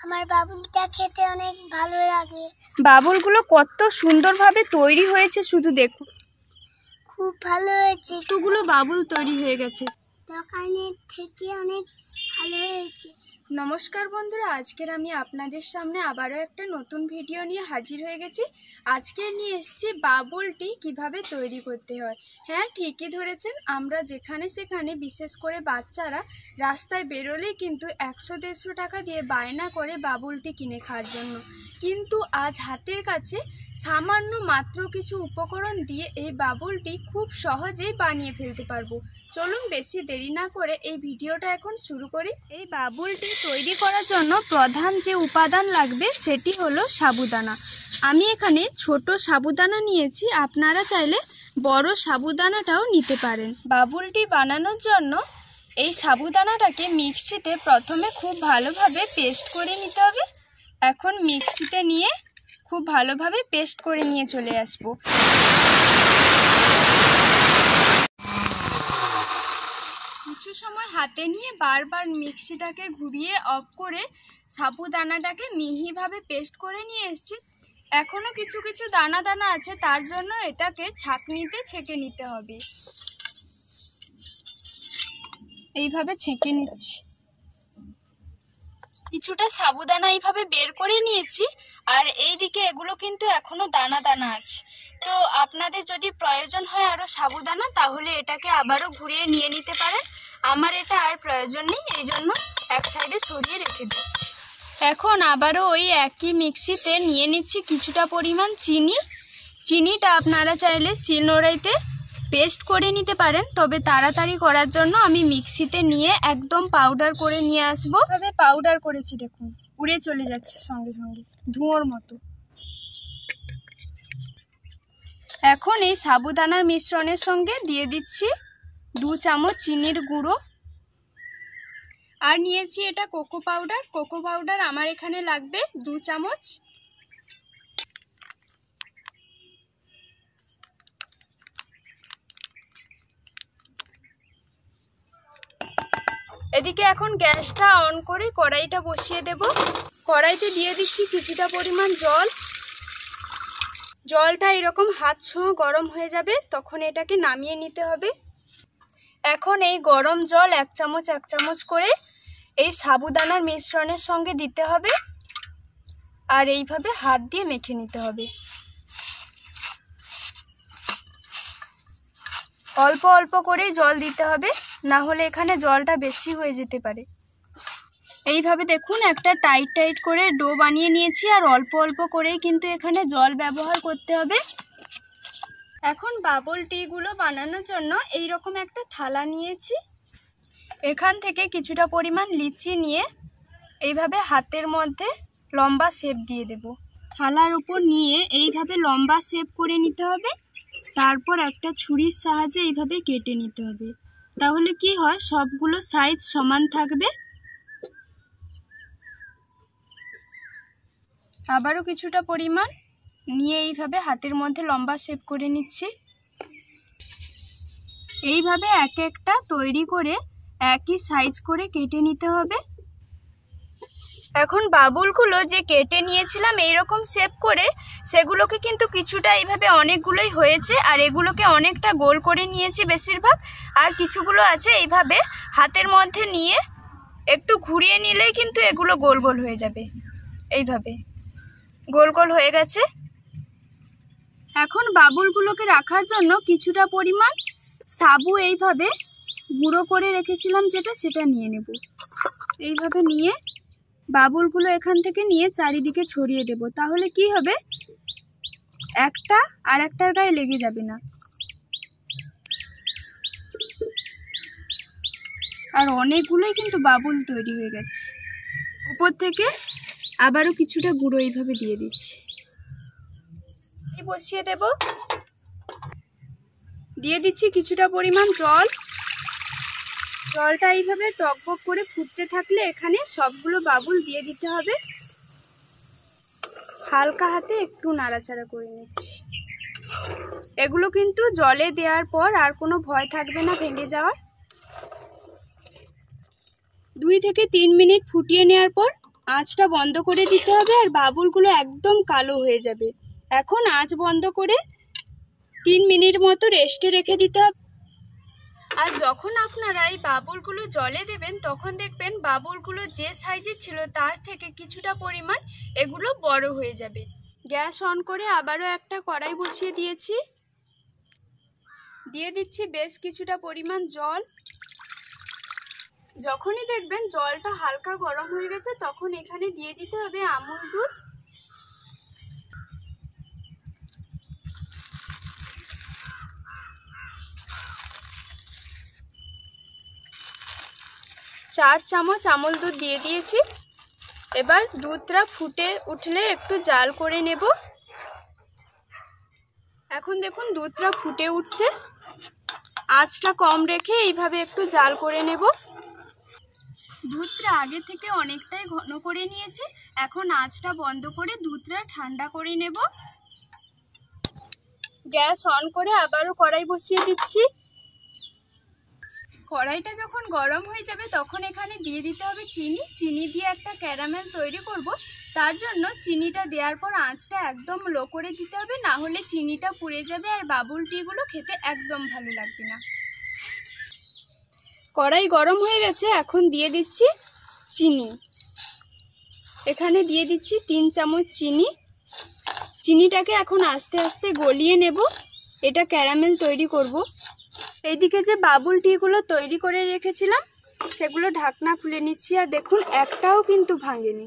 আমার বাবুলটা খেতে অনেক ভালো লাগে। বাবুলগুলো কত সুন্দরভাবে তৈরি হয়েছে শুধু দেখুন। খুব ভালো হয়েছে। কতগুলো বাবুল তৈরি হয়ে গেছে। দোকানের থেকে অনেক ভালো হয়েছে। নমস্কার বন্ধুরা, আজকের আমি আপনাদের সামনে আবারও একটা নতুন ভিডিও নিয়ে হাজির হয়ে গেছি। আজকে নিয়ে এসেছি বাবুলটি কিভাবে তৈরি করতে হয়। হ্যাঁ, ঠিকই ধরেছেন, আমরা যেখানে সেখানে বিশেষ করে বাচ্চারা রাস্তায় বেরোলেই কিন্তু 100-150 টাকা দিয়ে বায়না করে বাবুলটি কিনে খাওয়ার জন্য। কিন্তু আজ হাতের কাছে সামান্য মাত্র কিছু উপকরণ দিয়ে এই বাবুলটি খুব সহজেই বানিয়ে ফেলতে পারবো। চলুন বেশি দেরি না করে এই ভিডিওটা এখন শুরু করি। এই বাবুলটি তৈরি করার জন্য প্রধান যে উপাদান লাগবে সেটি হলো সাবুদানা। আমি এখানে ছোট সাবুদানা নিয়েছি, আপনারা চাইলে বড় সাবুদানাটাও নিতে পারেন। বাবুলটি বানানোর জন্য এই সাবুদানাটাকে মিক্সিতে প্রথমে খুব ভালোভাবে পেস্ট করে নিতে হবে। এখন মিক্সিতে নিয়ে খুব ভালোভাবে পেস্ট করে নিয়ে চলে আসবো। কিছু সময় হাতে নিয়ে বারবার মিক্সিটাকে ঘুরিয়ে অফ করে সাবুদানাটাকে মিহিভাবে পেস্ট করে নিয়ে এসেছি। এখনও কিছু কিছু দানা দানা আছে, তার জন্য এটাকে ছাঁকনিতে ছেঁকে নিতে হবে। এইভাবে ছেঁকে নিচ্ছি। কিছুটা সাবুদানা এইভাবে বের করে নিয়েছি, আর এইদিকে এগুলো কিন্তু এখনো দানা দানা আছে। তো আপনাদের যদি প্রয়োজন হয় আরও সাবুদানা, তাহলে এটাকে আবারও ঘুরিয়ে নিয়ে নিতে পারেন। আমার এটা আর প্রয়োজন নেই, এই জন্য এক সাইডে সরিয়ে রেখে দিচ্ছি। এখন আবারও ওই একই মিক্সিতে নিয়ে নিচ্ছি কিছুটা পরিমাণ চিনি। চিনিটা আপনারা চাইলে শিলনোড়াইতে পেস্ট করে নিতে পারেন, তবে তাড়াতাড়ি করার জন্য আমি মিক্সিতে নিয়ে একদম পাউডার করে নিয়ে আসবো। তবে পাউডার করেছি, দেখুন উড়ে চলে যাচ্ছে সঙ্গে সঙ্গে ধোঁয়ার মতো। এখন এই সাবুদানার মিশ্রণের সঙ্গে দিয়ে দিচ্ছি 2 চামচ চিনির গুঁড়ো, আর নিয়েছি এটা কোকো পাউডার। কোকো পাউডার আমার এখানে লাগবে 2 চামচ। এদিকে এখন গ্যাসটা অন করে কড়াইটা বসিয়ে দেব। কড়াইতে দিয়ে দিচ্ছি কিছুটা পরিমাণ জল। জলটা এরকম হাত ছোঁয়া গরম হয়ে যাবে, তখন এটাকে নামিয়ে নিতে হবে। এখন এই গরম জল 1 চামচ করে এই সাবুদানার মিশ্রণের সঙ্গে দিতে হবে, আর এইভাবে হাত দিয়ে মেখে নিতে হবে। অল্প অল্প করেই জল দিতে হবে, না হলে এখানে জলটা বেশি হয়ে যেতে পারে। এইভাবে দেখুন একটা টাইট করে ডো বানিয়ে নিয়েছি, আর অল্প অল্প করেই কিন্তু এখানে জল ব্যবহার করতে হবে। এখন বাবল টিগুলো বানানোর জন্য এই রকম একটা থালা নিয়েছি। এখান থেকে কিছুটা পরিমাণ লিচি নিয়ে এইভাবে হাতের মধ্যে লম্বা শেপ দিয়ে দেব। থালার উপর নিয়ে এইভাবে লম্বা শেপ করে নিতে হবে, তারপর একটা ছুরির সাহায্যে এইভাবে কেটে নিতে হবে। তাহলে কি হয়, সবগুলো সাইজ সমান থাকবে। আবারও কিছুটা পরিমাণ নিয়ে এইভাবে হাতের মধ্যে লম্বা শেপ করে নিচ্ছি। এইভাবে এক একটা তৈরি করে একই সাইজ করে কেটে নিতে হবে। এখন বাবুলগুলো যে কেটে নিয়েছিলাম এইরকম শেপ করে, সেগুলোকে কিন্তু কিছুটা এইভাবে অনেকগুলোই হয়েছে, আর এগুলোকে অনেকটা গোল করে নিয়েছি বেশিরভাগ, আর কিছুগুলো আছে এইভাবে হাতের মধ্যে নিয়ে একটু ঘুরিয়ে নিলেই কিন্তু এগুলো গোল গোল হয়ে যাবে। এইভাবে গোল গোল হয়ে গেছে। এখন বাবুলগুলোকে রাখার জন্য কিছুটা পরিমাণ সাবু এইভাবে গুঁড়ো করে রেখেছিলাম সেটা নিয়ে নেব। এইভাবে নিয়ে বাবুলগুলো এখান থেকে নিয়ে চারিদিকে ছড়িয়ে দেব, তাহলে কি হবে, একটা আর একটার গায়ে লেগে যাবে না। আর অনেকগুলোই কিন্তু বাবুল তৈরি হয়ে গেছে। উপর থেকে আবারও কিছুটা গুঁড়ো এইভাবে দিয়ে দিচ্ছি। বসিয়ে দেব। দিয়ে দিচ্ছি কিছুটা পরিমাণ জল। জলটা এইভাবে টকবক করে ফুটতে থাকলে এখানে সবগুলো বাবুল দিয়ে দিতে হবে। হালকা হাতে একটু নাড়াচাড়া করে নিচ্ছি। এগুলো কিন্তু জলে দেওয়ার পর আর কোনো ভয় থাকবে না ভেঙে যাওয়ার। 2 থেকে 3 মিনিট ফুটিয়ে নেওয়ার পর আঁচটা বন্ধ করে দিতে হবে আর বাবুলগুলো একদম কালো হয়ে যাবে। এখন আঁচ বন্ধ করে 3 মিনিট মতো রেস্টে রেখে দিতে হবে। আর যখন আপনারা এই বাবুলগুলো জলে দেবেন তখন দেখবেন বাবুলগুলো যে সাইজের ছিল তার থেকে কিছুটা পরিমাণ এগুলো বড় হয়ে যাবে। গ্যাস অন করে আবারও একটা কড়াই বসিয়ে দিয়েছি, দিয়ে দিচ্ছি বেশ কিছুটা পরিমাণ জল। যখনই দেখবেন জলটা হালকা গরম হয়ে গেছে তখন এখানে দিয়ে দিতে হবে আমুল দুধ। চার চামচ আমুল দুধ দিয়ে দিয়েছি। এবার দুধটা ফুটে উঠলে একটু জাল করে নেব। এখন দেখুন দুধটা ফুটে উঠছে, আঁচটা কম রেখে এইভাবে একটু জাল করে নেব। দুধটা আগে থেকে অনেকটাই ঘন করে নিয়েছি, এখন আঁচটা বন্ধ করে দুধটা ঠান্ডা করে নেব। গ্যাস অন করে আবারও কড়াই বসিয়ে দিচ্ছি। কড়াইটা যখন গরম হয়ে যাবে তখন এখানে দিয়ে দিতে হবে চিনি। চিনি দিয়ে একটা ক্যারামেল তৈরি করব, তার জন্য চিনিটা দেওয়ার পর আঁচটা একদম লো করে দিতে হবে, না হলে চিনিটা পুড়ে যাবে আর বাবুল টিগুলো খেতে একদম ভালো লাগবে না। কড়াই গরম হয়ে গেছে, এখন দিয়ে দিচ্ছি চিনি। এখানে দিয়ে দিচ্ছি 3 চামচ চিনি। চিনিটাকে এখন আস্তে আস্তে গলিয়ে নেব, এটা ক্যারামেল তৈরি করব। এইদিকে যে বাবুল টিগুলো তৈরি করে রেখেছিলাম সেগুলো ঢাকনা খুলে নিচ্ছি, আর দেখুন একটাও কিন্তু ভাঙেনি,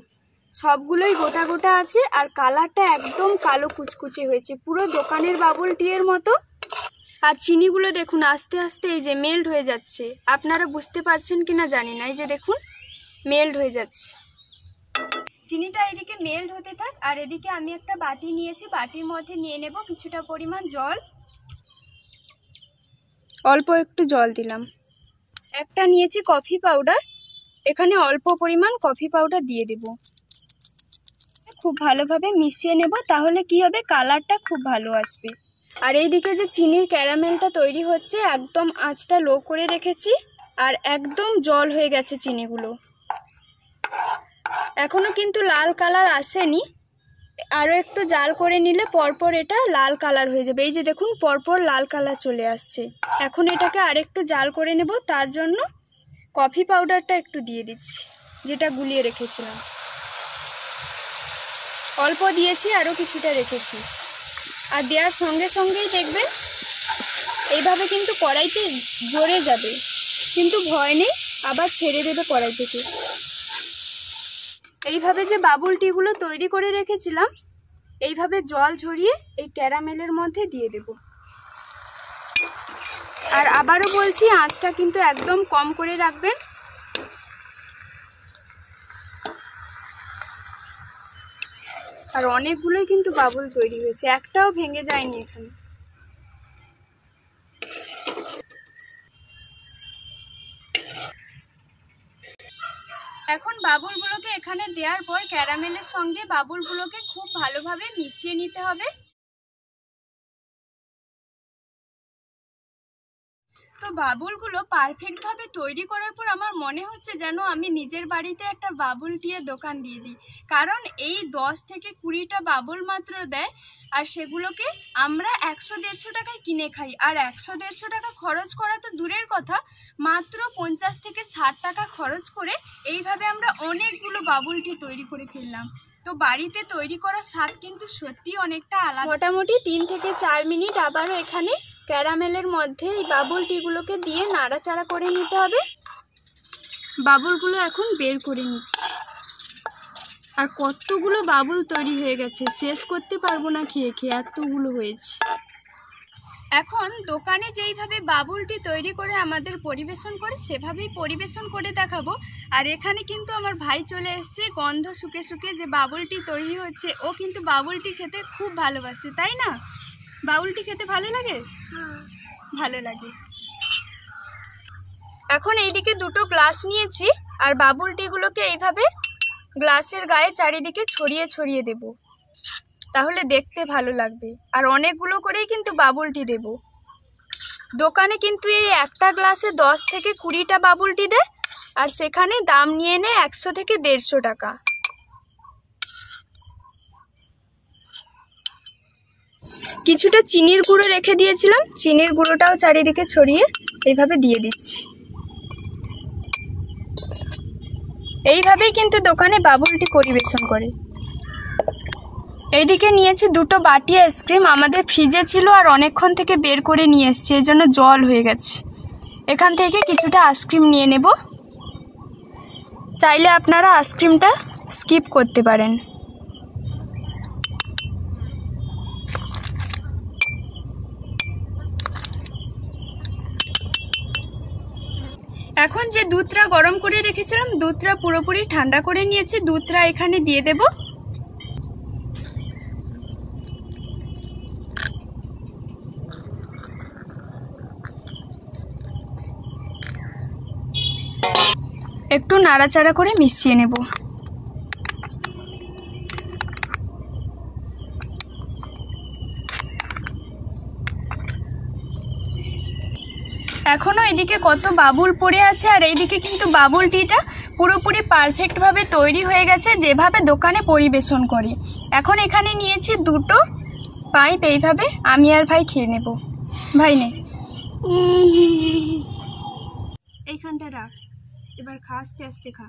সবগুলোই গোটা গোটা আছে আর কালারটা একদম কালো কুচকুচে হয়েছে, পুরো দোকানের বাবুল টিয়ের মতো। আর চিনিগুলো দেখুন আস্তে আস্তে এই যে মেল্ট হয়ে যাচ্ছে, আপনারা বুঝতে পারছেন কিনা জানি না, এই যে দেখুন মেল্ট হয়ে যাচ্ছে। চিনিটা এদিকে মেল্ট হতে থাক, আর এদিকে আমি একটা বাটি নিয়েছি, বাটির মধ্যে নিয়ে নেব কিছুটা পরিমাণ জল। অল্প একটু জল দিলাম। একটা নিয়েছি কফি পাউডার, এখানে অল্প পরিমাণ কফি পাউডার দিয়ে দেব। খুব ভালোভাবে মিশিয়ে নেব, তাহলে কি হবে কালারটা খুব ভালো আসবে। আর এইদিকে যে চিনির ক্যারামেলটা তৈরি হচ্ছে, একদম আঁচটা লো করে রেখেছি আর একদম জল হয়ে গেছে চিনিগুলো। এখনো কিন্তু লাল কালার আসেনি, আরও একটু জাল করে নিলে পরপর এটা লাল কালার হয়ে যাবে। এই যে দেখুন পরপর লাল কালার চলে আসছে। এখন এটাকে আরেকটু জাল করে নেব, তার জন্য কফি পাউডারটা একটু দিয়ে দিচ্ছি, যেটা গুলিয়ে রেখেছিলাম। অল্প দিয়েছি, আরও কিছুটা রেখেছি। আর দেওয়ার সঙ্গে সঙ্গেই দেখবেন এইভাবে কিন্তু কড়াইতে জ্বরে যাবে, কিন্তু ভয় নেই, আবার ছেড়ে দেবে কড়াই থেকে। এইভাবে যে বাবুল টিগুলো তৈরি করে রেখেছিলাম এইভাবে জল ঝরিয়ে এই ক্যারামেলের মধ্যে দিয়ে দেব। আর আবারও বলছি আঁচটা কিন্তু একদম কম করে রাখবেন। আর অনেকগুলোই কিন্তু বাবুল তৈরি হয়েছে, একটাও ভেঙে যায়নি এখানে। এখন বাবুলগুলোকে এখানে দেওয়ার পর ক্যারামেলের সঙ্গে বাবুলগুলোকে খুব ভালোভাবে মিশিয়ে নিতে হবে। তো বাবুলগুলো পারফেক্টভাবে তৈরি করার পর আমার মনে হচ্ছে যেন আমি নিজের বাড়িতে একটা বাবুল টিয়ের দোকান দিয়ে দিই, কারণ এই 10 থেকে 20টা বাবুল মাত্র দেয়, আর সেগুলোকে আমরা 100-150 টাকায় কিনে খাই। আর 100-150 টাকা খরচ করা তো দূরের কথা, মাত্র 50 থেকে 60 টাকা খরচ করে এইভাবে আমরা অনেকগুলো বাবুল টি তৈরি করে ফেললাম। তো বাড়িতে তৈরি করা স্বাদ কিন্তু সত্যি অনেকটা আলাদা। মোটামুটি 3 থেকে 4 মিনিট আবারও এখানে ক্যারামেলের মধ্যে এই বাবুল টিগুলোকে দিয়ে নাড়াচাড়া করে নিতে হবে। বাবুলগুলো এখন বের করে নিচ্ছি। আর কতগুলো বাবুল তৈরি হয়ে গেছে, শেষ করতে পারবো না খেয়ে খেয়ে, এতগুলো হয়েছে। এখন দোকানে যেইভাবে বাবুলটি তৈরি করে আমাদের পরিবেশন করে সেভাবেই পরিবেশন করে দেখাবো। আর এখানে কিন্তু আমার ভাই চলে এসছে, গন্ধ শুকে শুকে যে বাবুলটি তৈরি হচ্ছে, ও কিন্তু বাবুলটি খেতে খুব ভালোবাসে, তাই না? বাবুলটি খেতে ভালো লাগে? ভালো লাগে। এখন এইদিকে 2টো গ্লাস নিয়েছি, আর বাবুল টিগুলোকে এইভাবে গ্লাসের গায়ে চারিদিকে ছড়িয়ে ছড়িয়ে দেব, তাহলে দেখতে ভালো লাগবে। আর অনেকগুলো করেই কিন্তু বাবুল টি দেব। দোকানে কিন্তু এই একটা গ্লাসে 10 থেকে 20টা বাবুল টি দেয়, আর সেখানে দাম নিয়ে নেয় 100 থেকে 150 টাকা। কিছুটা চিনির গুঁড়ো রেখে দিয়েছিলাম, চিনির গুঁড়োটাও চারিদিকে ছড়িয়ে এইভাবে দিয়ে দিচ্ছি। এইভাবেই কিন্তু দোকানে বাবুলটি পরিবেশন করে। এইদিকে নিয়েছি দুটো বাটি আইসক্রিম, আমাদের ফ্রিজে ছিল আর অনেকক্ষণ থেকে বের করে নিয়ে এসেছি, এই জন্য জল হয়ে গেছে। এখান থেকে কিছুটা আইসক্রিম নিয়ে নেব। চাইলে আপনারা আইসক্রিমটা স্কিপ করতে পারেন। এখন যে দুধটা গরম করে রেখেছিলাম, দুধটা পুরোপুরি ঠান্ডা করে নিয়েছি, দুধটা এখানে দিয়ে দেব। একটু নাড়াচাড়া করে মিশিয়ে নেব। এখনও এদিকে কত বাবুল পড়ে আছে, আর এইদিকে কিন্তু বাবুল টিটা পুরোপুরি পারফেক্টভাবে তৈরি হয়ে গেছে, যেভাবে দোকানে পরিবেশন করে। এখন এখানে নিয়েছি দুটো পাইপ, এইভাবে আমি আর ভাই খেয়ে নেব। ভাই নে, এইখানটা রাখ, এবার খা, আস্তে আস্তে খা।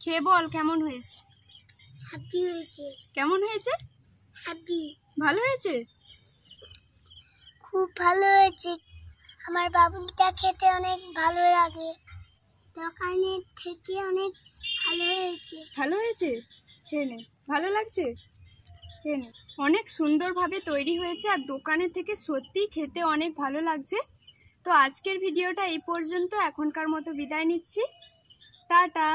খেয়ে বল কেমন হয়েছে। হ্যাপি হয়েছে। কেমন হয়েছে? হ্যাপি। ভালো হয়েছে? খুব ভালো হয়েছে। আমার বাবুলটা খেতে অনেক ভালো লাগে, দোকানের থেকে অনেক ভালো হয়েছে। ভালো হয়েছে? খেয়ে নে, ভালো লাগছে? খেয়ে নে। অনেক সুন্দরভাবে তৈরি হয়েছে, আর দোকানের থেকে সত্যিই খেতে অনেক ভালো লাগছে। তো আজকের ভিডিওটা এই পর্যন্ত, এখনকার মতো বিদায় নিচ্ছি। টাটা।